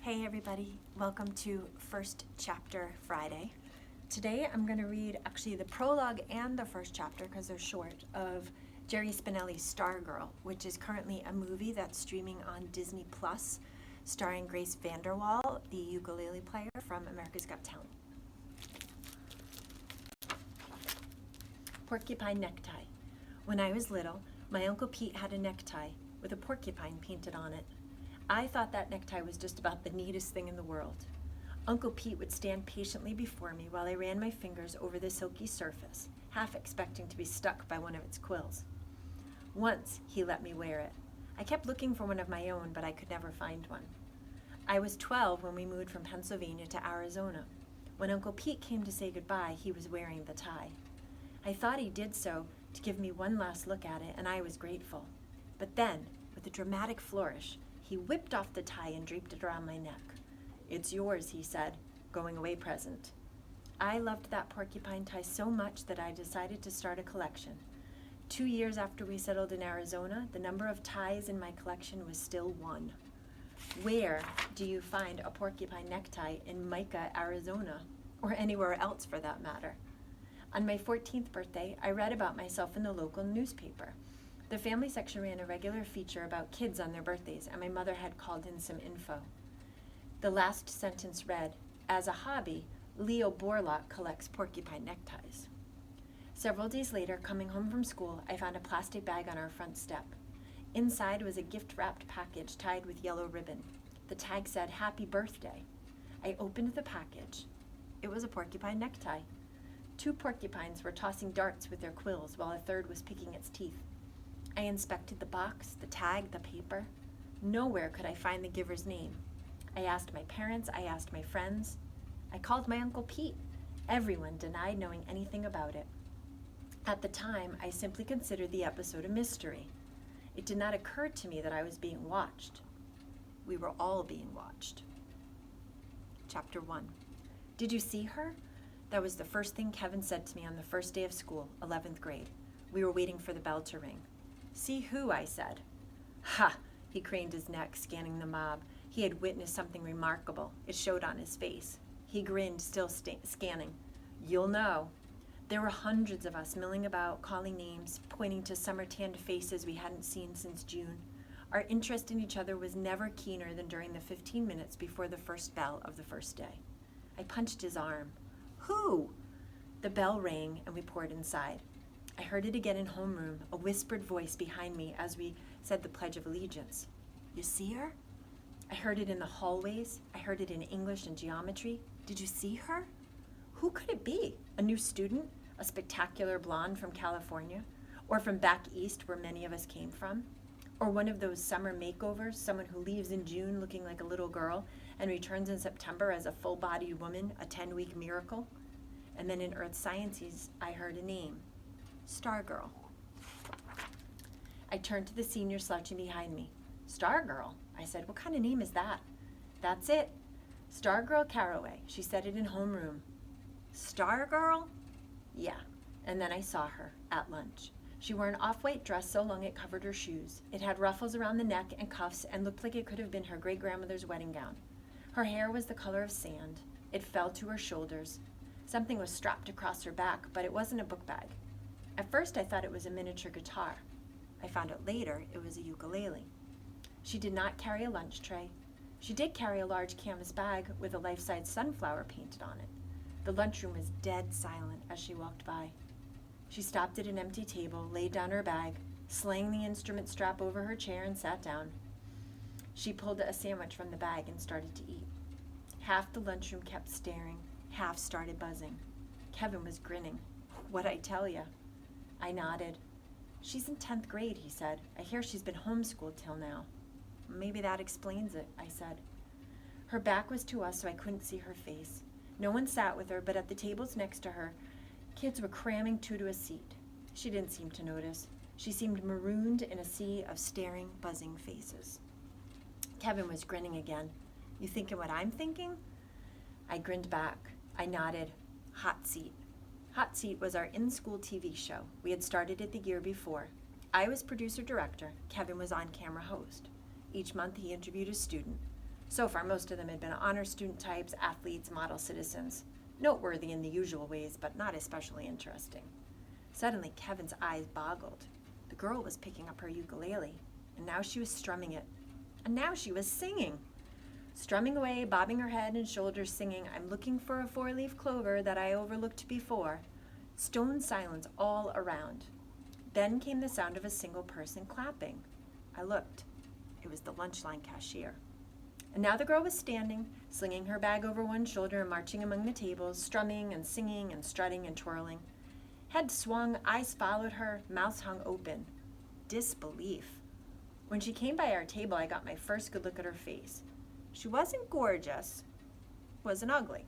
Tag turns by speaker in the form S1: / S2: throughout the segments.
S1: Hey everybody, welcome to First Chapter Friday. Today I'm going to read actually the prologue and the first chapter, because they're short, of Jerry Spinelli's Stargirl, which is currently a movie that's streaming on Disney Plus, starring Grace Vanderwaal, the ukulele player from America's Got Talent. Porcupine necktie. When I was little, my Uncle Pete had a necktie with a porcupine painted on it. I thought that necktie was just about the neatest thing in the world. Uncle Pete would stand patiently before me while I ran my fingers over the silky surface, half expecting to be stuck by one of its quills. Once he let me wear it. I kept looking for one of my own, but I could never find one. I was 12 when we moved from Pennsylvania to Arizona. When Uncle Pete came to say goodbye, he was wearing the tie. I thought he did so to give me one last look at it, and I was grateful. But then, with a dramatic flourish, he whipped off the tie and draped it around my neck. "It's yours," he said, "going away present." I loved that porcupine tie so much that I decided to start a collection. 2 years after we settled in Arizona, the number of ties in my collection was still 1. Where do you find a porcupine necktie in Micah, Arizona, or anywhere else for that matter? On my 14th birthday, I read about myself in the local newspaper. The family section ran a regular feature about kids on their birthdays, and my mother had called in some info. The last sentence read, "As a hobby, Leo Borlaug collects porcupine neckties." Several days later, coming home from school, I found a plastic bag on our front step. Inside was a gift-wrapped package tied with yellow ribbon. The tag said, "Happy Birthday." I opened the package. It was a porcupine necktie. 2 porcupines were tossing darts with their quills, while a third was picking its teeth. I inspected the box, the tag, the paper. Nowhere could I find the giver's name. I asked my parents, I asked my friends. I called my Uncle Pete. Everyone denied knowing anything about it. At the time, I simply considered the episode a mystery. It did not occur to me that I was being watched. We were all being watched. Chapter 1. "Did you see her?" That was the first thing Kevin said to me on the first day of school, 11th grade. We were waiting for the bell to ring. "See who?" I said. "Ha!" He craned his neck, scanning the mob. He had witnessed something remarkable. It showed on his face. He grinned, still scanning. "You'll know." There were hundreds of us milling about, calling names, pointing to summer-tanned faces we hadn't seen since June. Our interest in each other was never keener than during the 15 minutes before the first bell of the first day. I punched his arm. "Who?" The bell rang, and we poured inside. I heard it again in homeroom, a whispered voice behind me as we said the Pledge of Allegiance. "You see her?" I heard it in the hallways. I heard it in English and geometry. "Did you see her?" Who could it be? A new student? A spectacular blonde from California? Or from back east where many of us came from? Or one of those summer makeovers, someone who leaves in June looking like a little girl and returns in September as a full-bodied woman, a 10-week miracle? And then in Earth Sciences, I heard a name. Stargirl. I turned to the senior slouching behind me. "Stargirl?" I said. "What kind of name is that?" "That's it. Stargirl Caraway. She said it in homeroom." "Stargirl?" "Yeah." And then I saw her at lunch. She wore an off-white dress so long it covered her shoes. It had ruffles around the neck and cuffs and looked like it could have been her great-grandmother's wedding gown. Her hair was the color of sand. It fell to her shoulders. Something was strapped across her back, but it wasn't a book bag. At first I thought it was a miniature guitar. I found out later it was a ukulele. She did not carry a lunch tray. She did carry a large canvas bag with a life-size sunflower painted on it. The lunchroom was dead silent as she walked by. She stopped at an empty table, laid down her bag, slang the instrument strap over her chair, and sat down. She pulled a sandwich from the bag and started to eat. Half the lunchroom kept staring, half started buzzing. Kevin was grinning. "What'd I tell ya?" I nodded. "She's in 10th grade, he said. "I hear she's been homeschooled till now." "Maybe that explains it," I said. Her back was to us, so I couldn't see her face. No one sat with her, but at the tables next to her, kids were cramming 2 to a seat. She didn't seem to notice. She seemed marooned in a sea of staring, buzzing faces. Kevin was grinning again. "You thinking what I'm thinking?" I grinned back. I nodded. Hot Seat. Hot Seat was our in-school TV show. We had started it the year before. I was producer-director. Kevin was on-camera host. Each month he interviewed a student. So far, most of them had been honor student types, athletes, model citizens. Noteworthy in the usual ways, but not especially interesting. Suddenly, Kevin's eyes boggled. The girl was picking up her ukulele, and now she was strumming it. And now she was singing. Strumming away, bobbing her head and shoulders, singing, "I'm looking for a four-leaf clover that I overlooked before." Stone silence all around. Then came the sound of a single person clapping. I looked. It was the lunch line cashier. And now the girl was standing, slinging her bag over one shoulder and marching among the tables, strumming and singing and strutting and twirling. Head swung, eyes followed her, mouth hung open. Disbelief. When she came by our table, I got my first good look at her face. She wasn't gorgeous, wasn't ugly.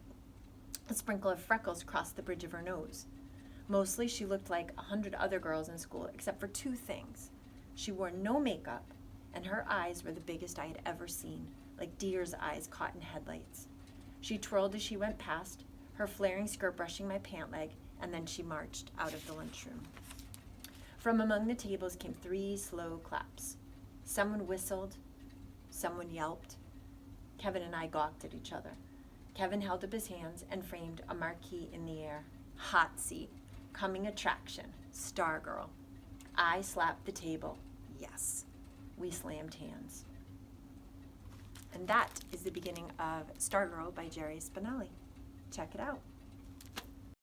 S1: A sprinkle of freckles crossed the bridge of her nose. Mostly she looked like 100 other girls in school, except for two things. She wore no makeup, and her eyes were the biggest I had ever seen, like deer's eyes caught in headlights. She twirled as she went past, her flaring skirt brushing my pant leg, and then she marched out of the lunchroom. From among the tables came 3 slow claps. Someone whistled, someone yelped. Kevin and I gawked at each other. Kevin held up his hands and framed a marquee in the air. Hot seat, coming attraction, Stargirl. I slapped the table. Yes. We slammed hands. And that is the beginning of Stargirl by Jerry Spinelli. Check it out.